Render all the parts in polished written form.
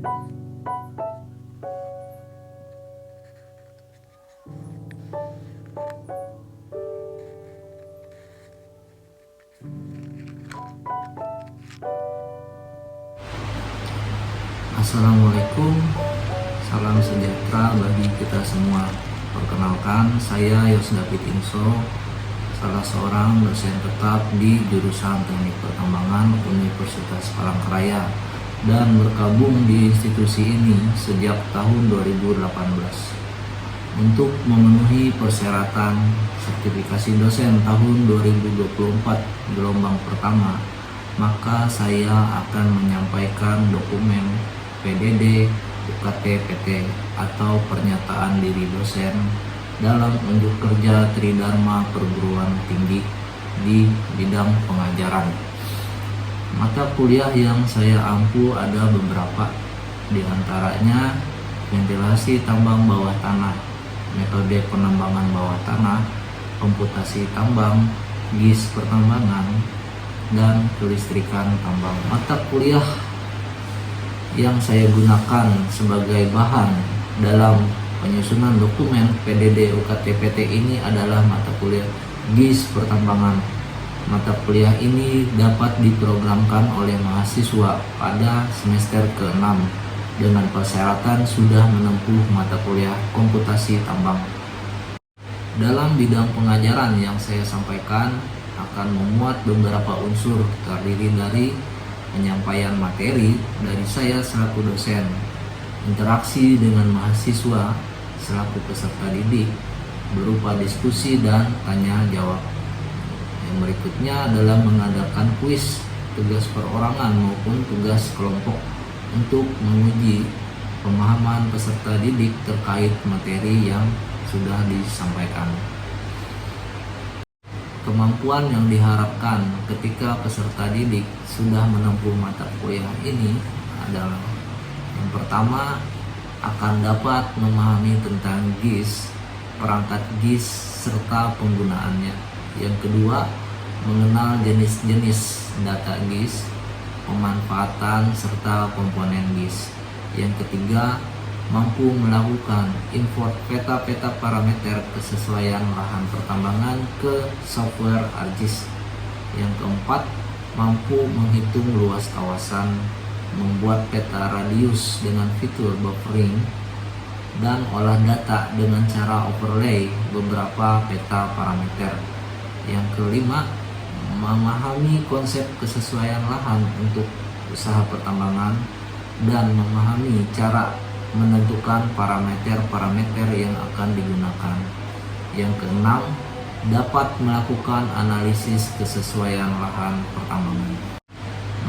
Assalamualaikum, salam sejahtera bagi kita semua. Perkenalkan, saya Yos David Inso, salah seorang dosen tetap di jurusan Teknik Pertambangan Universitas Palangkaraya dan bergabung di institusi ini sejak tahun 2018. Untuk memenuhi persyaratan sertifikasi dosen tahun 2024 gelombang pertama, maka saya akan menyampaikan dokumen PDD UKT-PT atau pernyataan diri dosen dalam unjuk kerja Tridharma Perguruan Tinggi di bidang pengajaran. Mata kuliah yang saya ampu ada beberapa, di antaranya ventilasi tambang bawah tanah, metode penambangan bawah tanah, komputasi tambang, GIS pertambangan, dan kelistrikan tambang. Mata kuliah yang saya gunakan sebagai bahan dalam penyusunan dokumen PDD UKT-PT ini adalah mata kuliah GIS pertambangan. Mata kuliah ini dapat diprogramkan oleh mahasiswa pada semester ke-6 dengan persyaratan sudah menempuh mata kuliah komputasi tambang. Dalam bidang pengajaran yang saya sampaikan akan memuat beberapa unsur terdiri dari penyampaian materi dari saya selaku dosen, interaksi dengan mahasiswa selaku peserta didik berupa diskusi dan tanya jawab. Yang berikutnya adalah mengadakan kuis, tugas perorangan maupun tugas kelompok untuk menguji pemahaman peserta didik terkait materi yang sudah disampaikan. Kemampuan yang diharapkan ketika peserta didik sudah menempuh mata kuliah ini adalah: yang pertama, akan dapat memahami tentang GIS, perangkat GIS serta penggunaannya. Yang kedua, mengenal jenis-jenis data GIS, pemanfaatan serta komponen GIS. Yang ketiga, mampu melakukan import peta-peta parameter kesesuaian lahan pertambangan ke software ArcGIS. Yang keempat, mampu menghitung luas kawasan, membuat peta radius dengan fitur buffering, dan olah data dengan cara overlay beberapa peta parameter. Yang kelima, memahami konsep kesesuaian lahan untuk usaha pertambangan dan memahami cara menentukan parameter-parameter yang akan digunakan. Yang keenam, dapat melakukan analisis kesesuaian lahan pertambangan.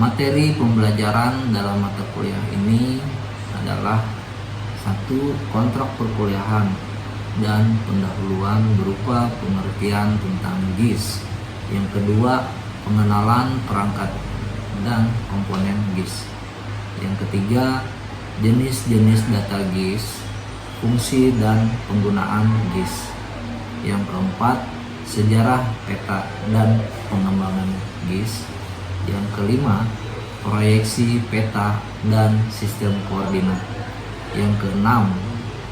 Materi pembelajaran dalam mata kuliah ini adalah: 1. Kontrak perkuliahan dan pendahuluan berupa pengertian tentang GIS. Yang kedua, pengenalan perangkat dan komponen GIS. Yang ketiga, jenis-jenis data GIS, fungsi dan penggunaan GIS. Yang keempat, sejarah peta dan pengembangan GIS. Yang kelima, proyeksi peta dan sistem koordinat. Yang keenam,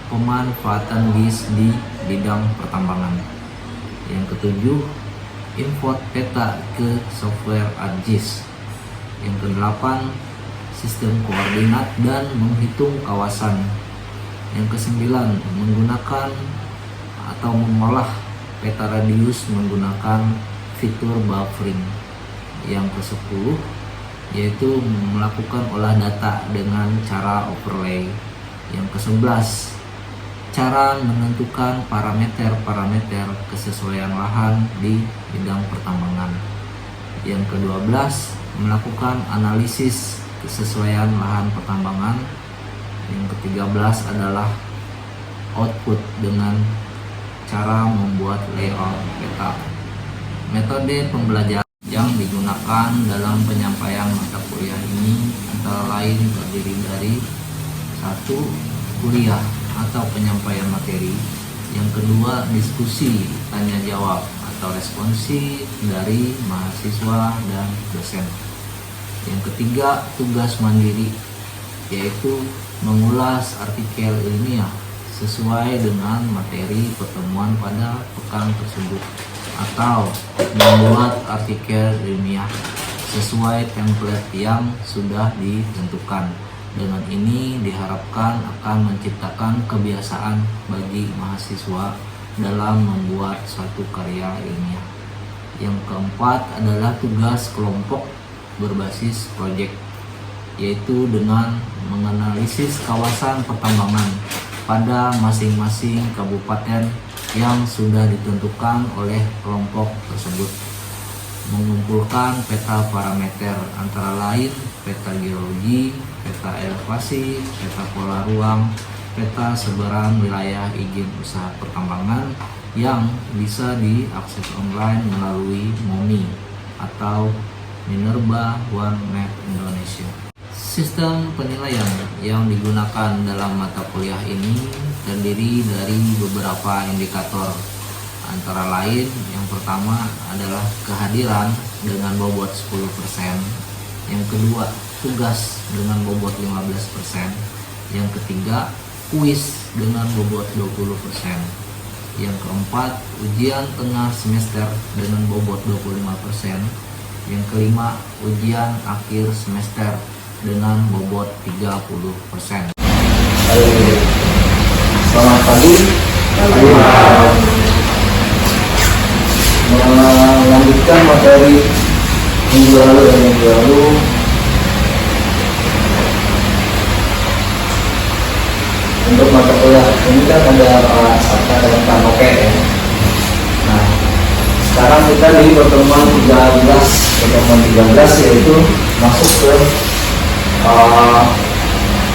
pemanfaatan GIS di bidang pertambangan. Yang ketujuh, import peta ke software ArcGIS. Yang kedelapan, sistem koordinat dan menghitung kawasan. Yang kesembilan, menggunakan atau mengolah peta radius menggunakan fitur buffering. Yang ke-10 yaitu melakukan olah data dengan cara overlay. Yang ke-11, cara menentukan parameter-parameter kesesuaian lahan di bidang pertambangan. Yang ke-12, melakukan analisis kesesuaian lahan pertambangan. Yang ke-13 adalah output dengan cara membuat layout peta. Metode pembelajaran yang digunakan dalam penyampaian mata kuliah ini antara lain terdiri dari: 1. Kuliah atau penyampaian materi. Yang kedua, diskusi tanya jawab atau responsi dari mahasiswa dan dosen. Yang ketiga, tugas mandiri. yaitu mengulas artikel ilmiah sesuai dengan materi pertemuan pada pekan tersebut, atau membuat artikel ilmiah sesuai template yang sudah ditentukan. Dengan ini diharapkan akan menciptakan kebiasaan bagi mahasiswa dalam membuat suatu karya ilmiah. Yang keempat adalah tugas kelompok berbasis proyek, yaitu dengan menganalisis kawasan pertambangan pada masing-masing kabupaten yang sudah ditentukan oleh kelompok tersebut, mengumpulkan peta parameter antara lain peta geologi, peta elevasi, peta pola ruang, peta sebaran wilayah izin usaha pertambangan yang bisa diakses online melalui MOMI atau Minerba One Map Indonesia. Sistem penilaian yang digunakan dalam mata kuliah ini terdiri dari beberapa indikator, antara lain yang pertama adalah kehadiran dengan bobot 10%, yang kedua tugas dengan bobot 15%, yang ketiga kuis dengan bobot 20%, yang keempat ujian tengah semester dengan bobot 25%, yang kelima ujian akhir semester dengan bobot 30%. Selamat pagi. Melanjutkan materi minggu lalu untuk mata kuliah ini kan ada Sabta dan Kanoke ya. Nah, sekarang kita di pertemuan 13 yaitu masuk ke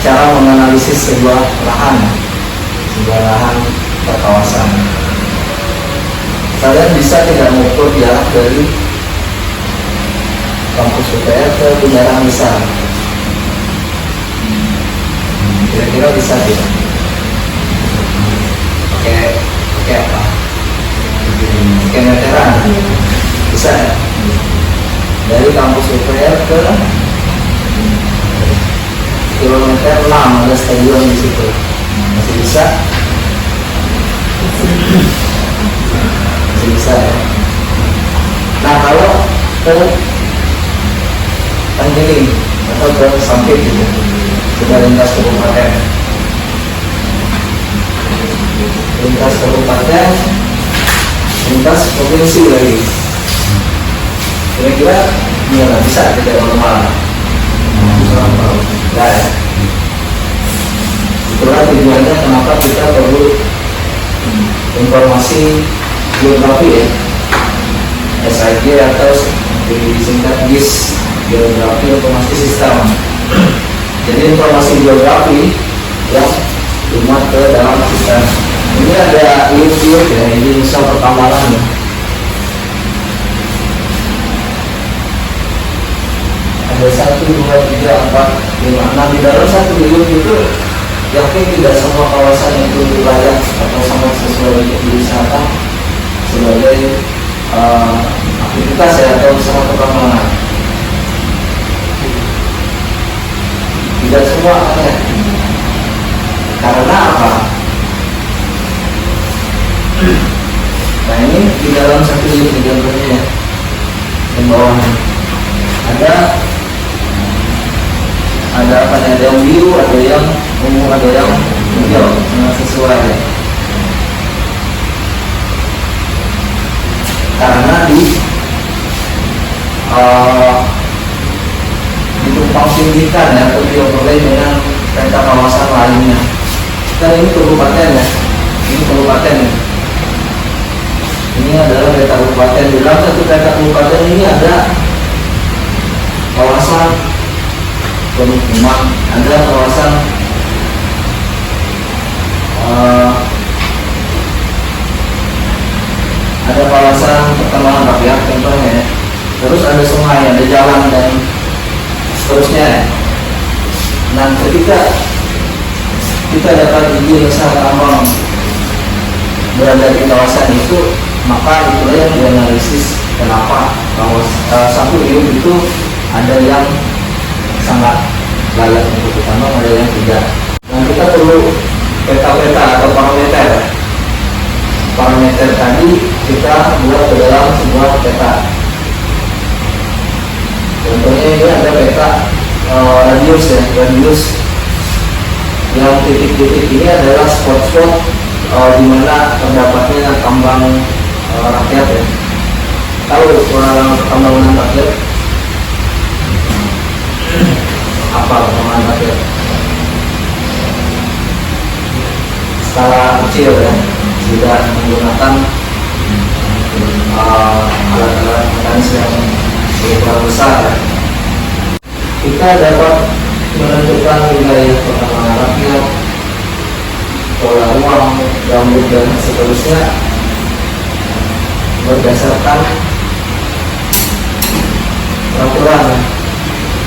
cara menganalisis sebuah lahan per kawasan. Kalian bisa tidak mengukur jarak dari kampus UPR ke Bundaran Besar. Kira-kira bisa tidak? Pakai apa? Pakai meteran. Bisa ya? Dari kampus UPR ke kilometer 6 ada stadion di situ. Masih bisa? Masih bisa ya. Nah, kalau ke Tanjung atau ke Sampit gitu, sudah lintas kabupaten, lintas provinsi lagi. Kira-kira gimana? Bisa tidak normal? Enggak ya. Itulah tujuannya kenapa kita perlu informasi geografi ya, SIG atau disingkat GIS, geografi informasi sistem. Jadi informasi geografi yang dimuat ke dalam sistem. Ini ada liuk-liuk ya, ini misal pertambangan ya. Ada 1, 2, 3, 4, 5, 6 di dalam satu liuk itu yakin tidak semua kawasan itu layak atau sangat sesuai untuk diusahakan sebagai aktivitas ya atau usaha pertambangan. Tidak semua ya. Karena apa? Nah, ini di dalam satu liuk di gambarnya ya, di bawahnya ada apa? Ada yang biru, ada yang ungu, ada yang hijau, sangat sesuai ya. Karena ditumpang tinggikan ya atau dioperasi dengan peta kawasan lainnya. Kan ini kabupaten ya, ini kabupaten ya. Ini adalah peta kabupaten. Di dalam satu peta kabupaten ini ada kawasan pemukiman, ada kawasan ada kawasan pertambangan rakyat contohnya ya. Terus ada sungai, ada jalan dan seterusnya ya. Nah, ketika kita dapat izin usaha tambang berada di kawasan itu, maka itulah yang dianalisis kenapa satu liuk itu ada yang sangat layak untuk ditambang, ada yang tidak. Nah, kita perlu peta-peta atau parameter. Parameter tadi kita buat ke dalam sebuah peta. Contohnya ini ada peta radius ya, radius yang titik-titik ini adalah spot-spot di mana terdapatnya tambang rakyat ya. Tahu tambangan rakyat? Apa tambangan rakyat? Skala kecil ya, tidak menggunakan alat-alat mekanis yang berukuran besar ya. Kita dapat menentukan wilayah pertambangan rakyat, pola ruang, gambut dan seterusnya berdasarkan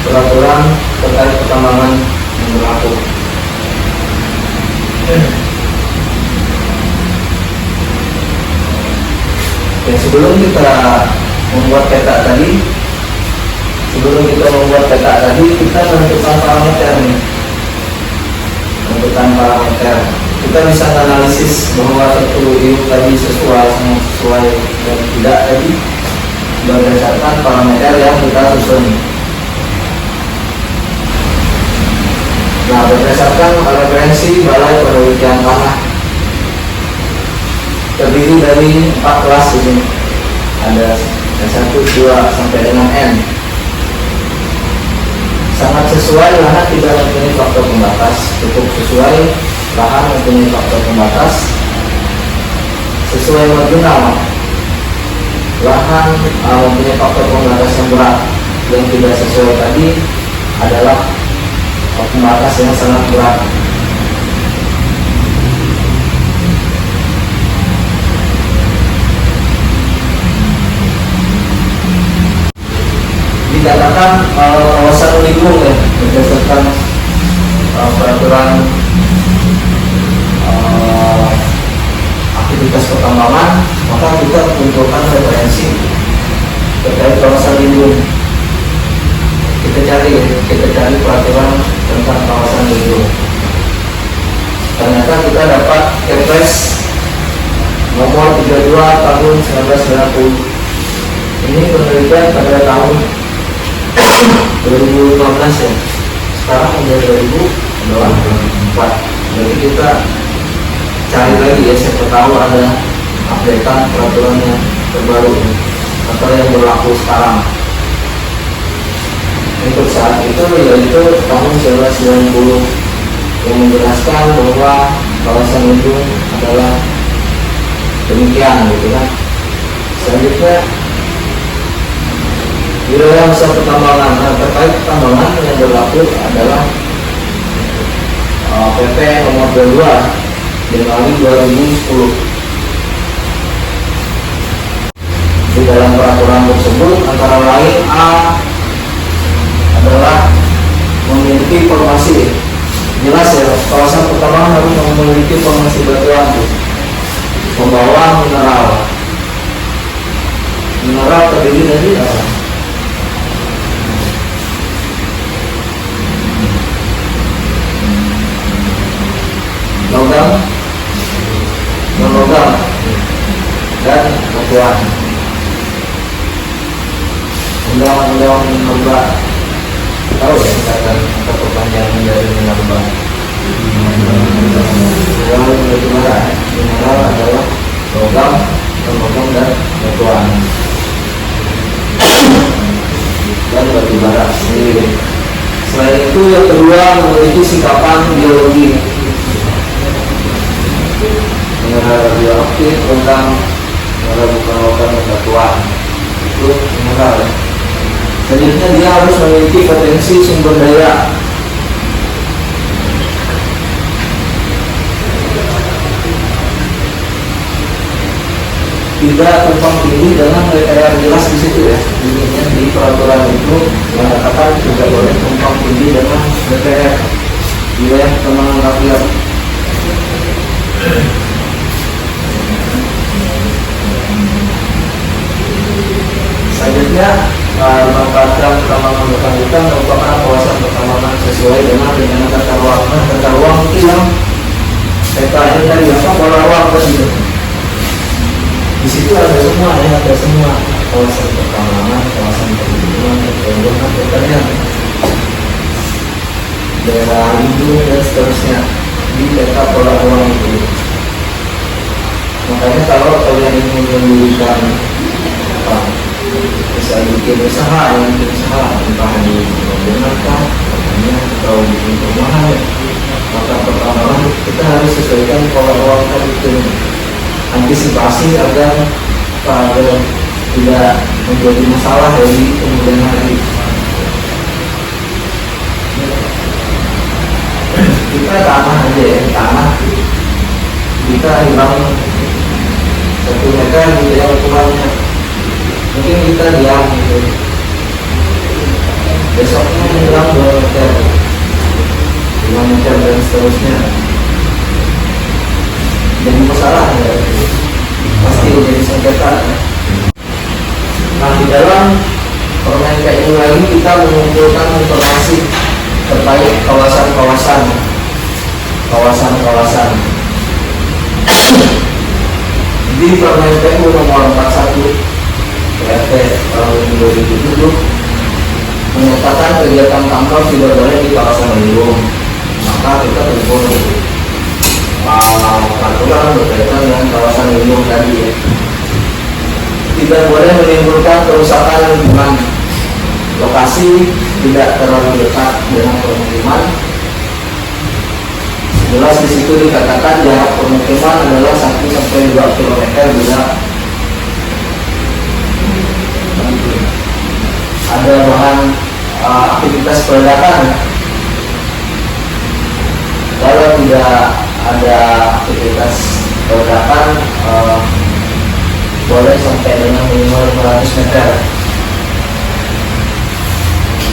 peraturan terkait pertambangan yang berlaku. Dan sebelum kita membuat peta tadi, kita menentukan parameter nih. Menentukan parameter. Kita bisa analisis bahwa satu ini tadi sesuai dan tidak tadi berdasarkan parameter yang kita susun. Nah, berdasarkan referensi Balai Penelitian Tanah terdiri dari 4 kelas ini. Ada S1, 2 sampai dengan N. Sangat sesuai, lahan tidak mempunyai faktor pembatas. Cukup sesuai, lahan mempunyai faktor pembatas. Sesuai marginal, lahan mempunyai faktor pembatas yang berat. Yang tidak sesuai tadi adalah pembatas yang sangat berat. Dikatakan kawasan lindung ya, berdasarkan peraturan aktivitas pertambangan, maka kita mengumpulkan referensi terkait kawasan lindung. Kita cari peraturan tentang kawasan lindung. Ternyata kita dapat Kepres nomor 32 tahun 1990. Ini penelitian pada tahun 2015 ya. Sekarang udah 2024. Jadi kita cari lagi ya, siapa tahu ada updatean peraturan yang terbaru atau yang berlaku sekarang. Untuk saat itu yaitu tahun 1990 yang menjelaskan bahwa kawasan lindung adalah demikian gitu kan. Selanjutnya wilayah usaha pertambangan. Terkait pertambangan yang berlaku adalah PP nomor 22 Januari 2010. Di dalam peraturan tersebut antara lain A adalah memiliki formasi. Jelas ya, kawasan pertambangan harus memiliki formasi batuan, pembawa mineral terdiri dari apa? Logam dan batuan. Undang-undang minerba, tahu ya kata perpanjangan dari minerba. Mineral adalah logam dan batuan dan batu bara sendiri. Selain itu yang kedua memiliki sikapan biologi. Mineral radioaktif, logam, mineral bukan logam dan batuan itu mineral. Selanjutnya dia harus memiliki potensi sumber daya. Tidak tumpang tindih dengan kriteria jelas di situ ya. Intinya di peraturan itu mengatakan tidak boleh tumpang tindih dengan kriteria wilayah pertambangan rakyat. Selanjutnya, memanfaatkan pertambangan berkelanjutan merupakan kawasan pertambangan sesuai dengan rencana tata ruang. Nah, tata ruang itu yang PKN tadi apa pola ruang gitu. Di situ ada semua ya, ada semua kawasan pertambangan, kawasan perhubungan, perkebunan, pertanian, daerah lindung dan seterusnya di peta pola ruang itu. Makanya kalau kalian ingin mendirikan apa, bisa bikin usaha, entah di perkebunan kah, pertanian atau bikin perumahan, maka pertama kita harus sesuaikan pola ruang tadi itu, antisipasi agar tidak menjadi masalah dari kemudian hari. Kita tanah aja ya, tanah kita hilang 1 meter gitu ya ukurannya, mungkin kita diam gitu, besoknya hilang 2 meter, 5 meter dan seterusnya, jadi masalah ya, pasti jadi sengketa. Nah, di dalam permen kayak ini lagi kita mengumpulkan informasi terkait kawasan-kawasan. Di Permen PU nomor 41 PRT tahun 2007 menyatakan kegiatan tambang tidak boleh di kawasan lindung. Maka kita kumpul peraturan berkaitan dengan kawasan lindung tadi ya. Tidak boleh menimbulkan kerusakan lingkungan. Lokasi tidak terlalu dekat dengan permukiman. Jelas di situ dikatakan jarak permukiman adalah 1-2 km bila ada bahan aktivitas peledakan. Kalau tidak ada aktivitas peledakan, boleh sampai dengan minimal 500 meter.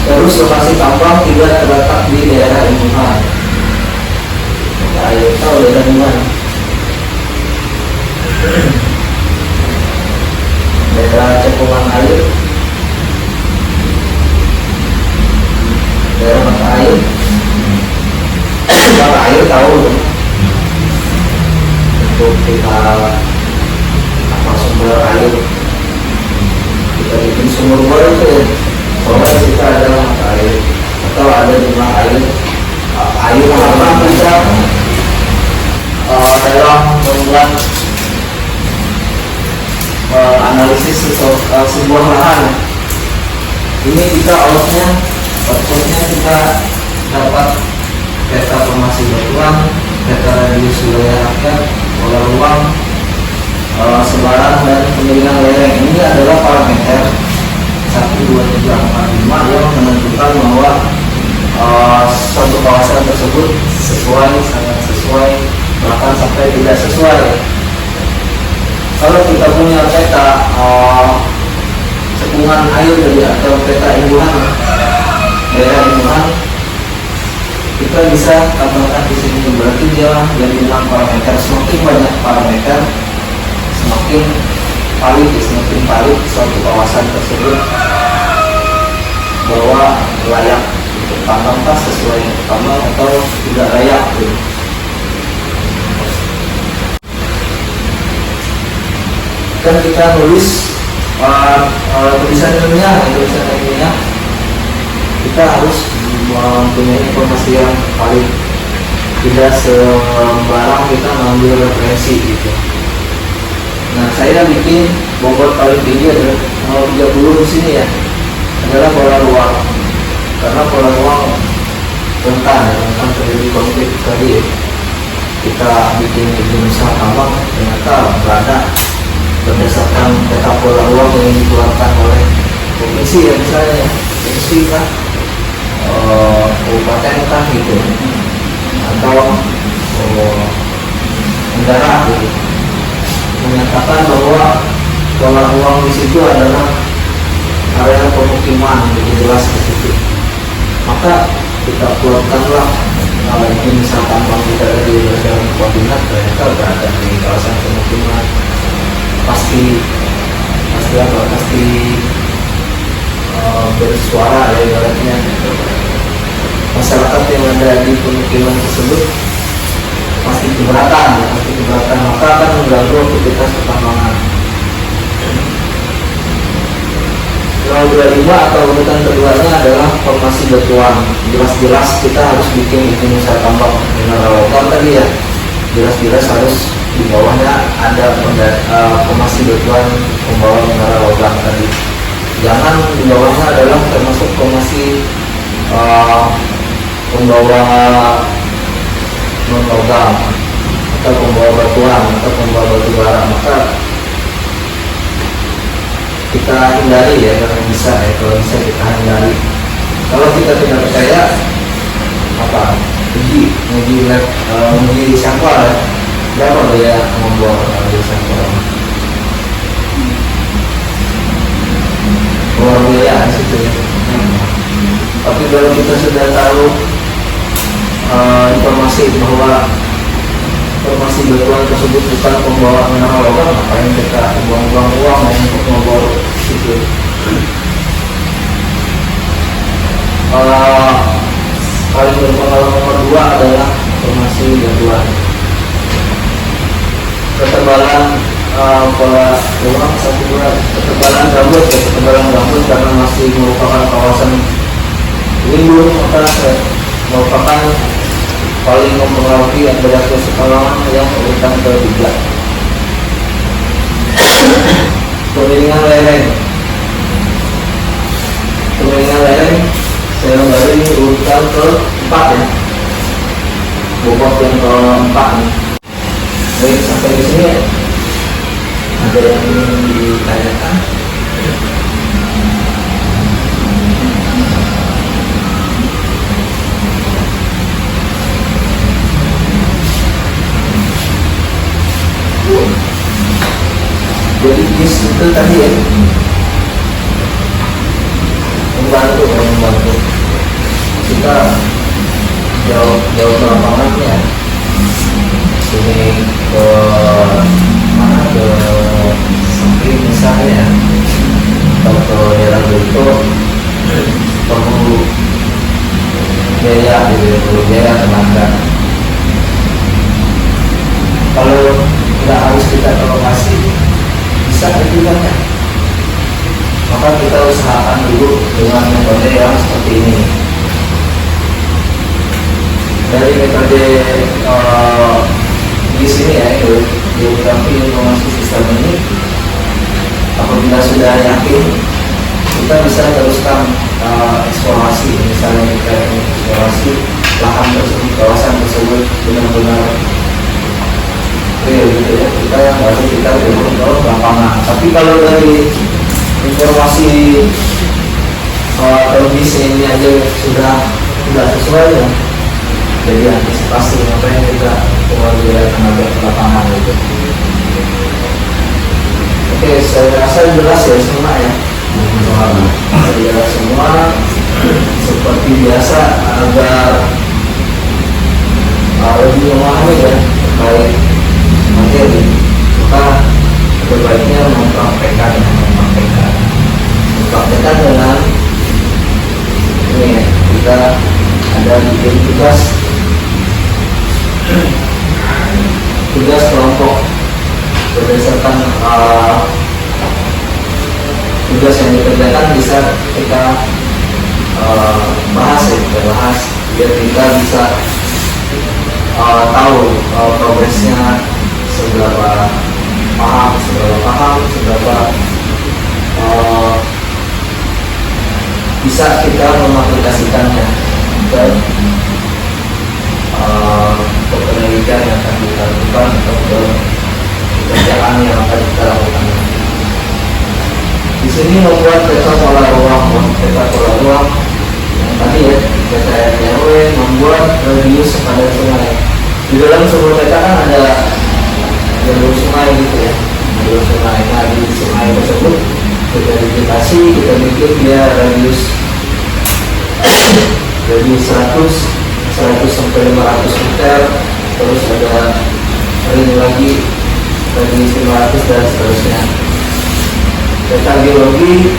Terus lokasi tambang tidak terletak di daerah lingkungan. Ayo tahu daerah lingkungan. Daerah cekungan air, daerah mata air. Mata air tahu untuk kita apa sumber air, kita bikin sumur bor itu ya, soalnya kita ada mata air atau ada jumlah air karena kita dalam membuat analisis sebuah lahan ini kita outputnya kita dapat peta formasi batuan, peta radius wilayah rakyat, pola ruang, sebaran dan pemilihan lereng. Ini adalah parameter 1, 2, 3, 4, 5 yang menentukan bahwa suatu kawasan tersebut sesuai, sangat sesuai, bahkan sampai tidak sesuai. Kalau kita punya peta cekungan air dari atau peta imbuhan daerah imbuhan, kita bisa tambahkan di sini. Berarti dia dari 6 parameter. Semakin banyak parameter, semakin valid suatu kawasan tersebut bahwa layak untuk tambang, sesuai tambang atau tidak layak. Kan kita nulis tulisan ilmiah, kita harus mempunyai informasi yang valid, tidak sembarang kita mengambil referensi gitu. Nah, saya bikin bobot paling tinggi adalah 30 di sini ya, adalah pola ruang, karena pola ruang rentan terjadi konflik tadi. Kita bikin Indonesia tambang ternyata berada berdasarkan peta pola ruang yang dikeluarkan oleh provinsi ya, misalnya provinsi kah, kabupaten kah gitu, atau negara gitu, menyatakan bahwa pola ruang di situ adalah area pemukiman, gitu, jelas di situ. Maka kita keluarkanlah ini misalkan kalau kita ada di berdasarkan koordinat, ternyata berada di kawasan pemukiman, pasti pasti bersuara ya, ibaratnya masyarakat yang ada di pemukiman tersebut pasti keberatan, maka akan mengganggu aktivitas pertambangan. Yang 25 atau urutan keduanya adalah formasi batuan. Jelas-jelas kita harus bikin izin usaha tambang mineral logam tadi ya, jelas-jelas harus di bawahnya ada formasi batuan pembawa mineral logam tadi. Jangan di bawahnya adalah termasuk formasi pembawa non logam atau pembawa batuan atau pembawa batu bara, maka kita hindari ya kalau bisa kita hindari. Kalau kita tidak percaya, uji lab, uji sampel ya. Berapa biaya membuat uji sampel? Luar biaya di situ ya. Tapi kalau kita sudah tahu informasi bahwa formasi batuan tersebut bukan pembawa mineral logam, ngapain kita buang-buang uang untuk membawa itu. Paling berpengaruh nomor 2 adalah formasi batuan. Ketebalan pola ruang ketebalan gambut karena masih merupakan kawasan lindung, maka merupakan paling mempengaruhi adalah persekalaman yang urutan ke-3. Pemiringan lereng saya beri urutan ke-4 ya, bobot yang ke-4 nih. Baik, sampai di sini ada yang ingin ditanyakan? Jadi bis itu tadi ya membantu kita jauh lapangannya sini ke mana, ke samping misalnya atau ke daerah itu perlu biaya tenaga. Kalau nggak harus kita ke lokasi, bisa dipindahkan, maka kita usahakan dulu dengan metode yang seperti ini. Dari metode di sini ya, geografi informasi sistem ini, apabila sudah yakin, kita bisa teruskan eksplorasi. Misalnya kita eksplorasi lahan tersebut, kawasan tersebut benar-benar gitu ya, kita turun ke lapangan. Tapi kalau dari informasi kondisi ini aja sudah tidak sesuai ya, jadi antisipasi ngapain kita keluar tenaga ke lapangan gitu. Oke, saya rasa jelas ya semua ya, jelas semua seperti biasa. Agar lebih memahami ya terkait materi, maka sebaiknya mempraktekkan dengan ini ya, kita ada bikin tugas kelompok berdasarkan tugas yang dikerjakan, bisa kita bahas biar kita bisa tahu progresnya seberapa paham, seberapa bisa kita mengaplikasikannya ke penelitian yang akan kita lakukan atau ke pekerjaan yang akan kita lakukan. Di sini membuat peta pola ruang yang tadi ya, peta RW membuat radius pada sungai. Di dalam sebuah peta kan ada jalur sungai gitu ya, jalur sungai. Nah, di sungai tersebut kita identifikasi, kita bikin dia radius 100 sampai 500 meter, terus ada ring lagi radius 500 dan seterusnya. Peta geologi,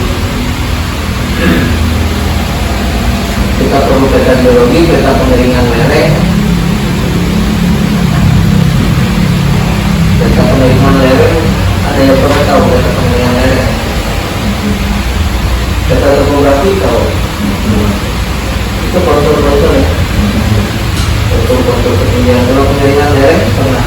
kita perlu peta geologi, peta pengeringan lereng, peta pengeringan lereng. Ada yang pernah tahu peta pengeringan lereng? Peta topografi tahu? Itu kontur-kontur ya, kontur-kontur ketinggian. Kalau pengeringan lereng pernah?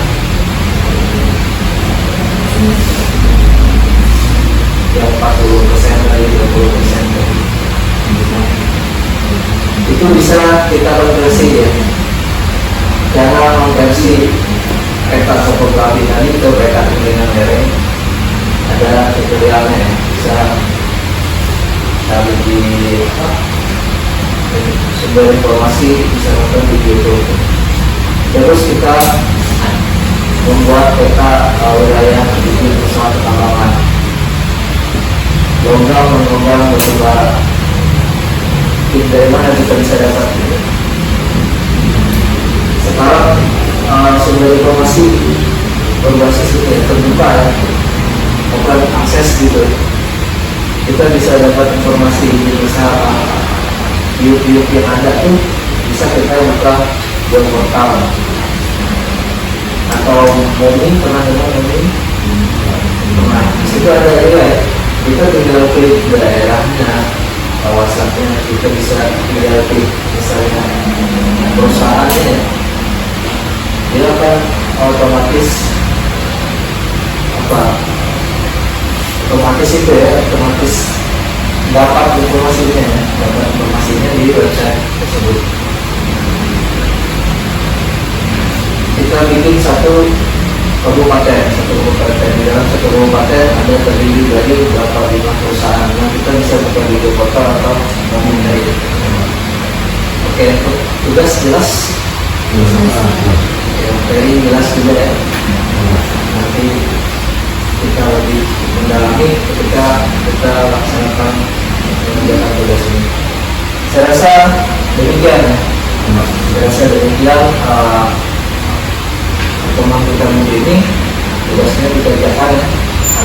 Yang 40% dari 30% itu bisa kita konversi ya. Cara konversi peta topografi tadi ke peta pengeringan lereng ada tutorialnya ya. Bisa cari di sumber informasi, bisa nonton di YouTube. Terus kita membuat peta wilayah di pusat pertambangan. Logam mengembang batubara. Dari mana kita bisa dapat itu? Sekarang sumber informasi berbasis itu ya, terbuka ya, bukan akses gitu. Kita bisa dapat informasi misal YouTube yang ada tuh bisa kita buka web portal atau Momi. Pernah dengar Momi? Pernah. Di situ ada ya. Kita tinggal klik daerahnya, kawasannya, kita bisa tinggal klik misalnya perusahaannya ya. Dia akan otomatis itu ya, otomatis dapat informasinya ya, dapat informasinya di website tersebut. Kita bikin satu kabupaten. Di dalam satu kabupaten ada terdiri dari beberapa 5 perusahaan. Nah, kita bisa buka video portal atau memulai. Oke, tugas jelas. Materi jelas juga ya. Nanti kita lebih mendalami ketika kita laksanakan kegiatan tugas ini. Saya rasa demikian ya. Pertemuan kita minggu ini tugasnya dikerjakan ya.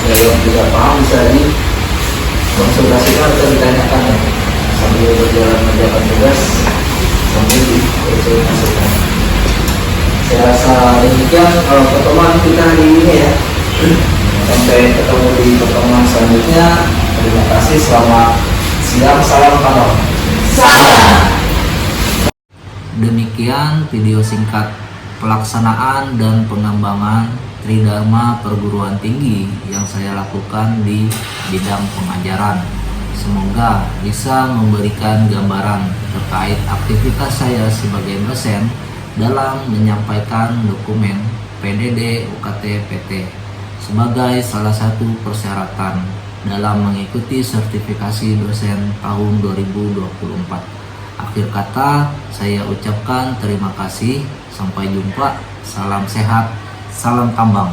Ada yang tidak paham bisa dikonsultasikan atau ditanyakan ya, sambil berjalan mengerjakan tugas sambil dikonsultasikan. Saya rasa demikian pertemuan kita hari ini ya. Sampai ketemu di pertemuan selanjutnya. Terima kasih, selamat siang, salam kantor. Demikian video singkat pelaksanaan dan pengembangan Tridharma Perguruan Tinggi yang saya lakukan di bidang pengajaran. Semoga bisa memberikan gambaran terkait aktivitas saya sebagai dosen dalam menyampaikan dokumen PDD UKT PT sebagai salah satu persyaratan dalam mengikuti sertifikasi dosen tahun 2024. Akhir kata, saya ucapkan terima kasih. Sampai jumpa. Salam sehat. Salam tambang.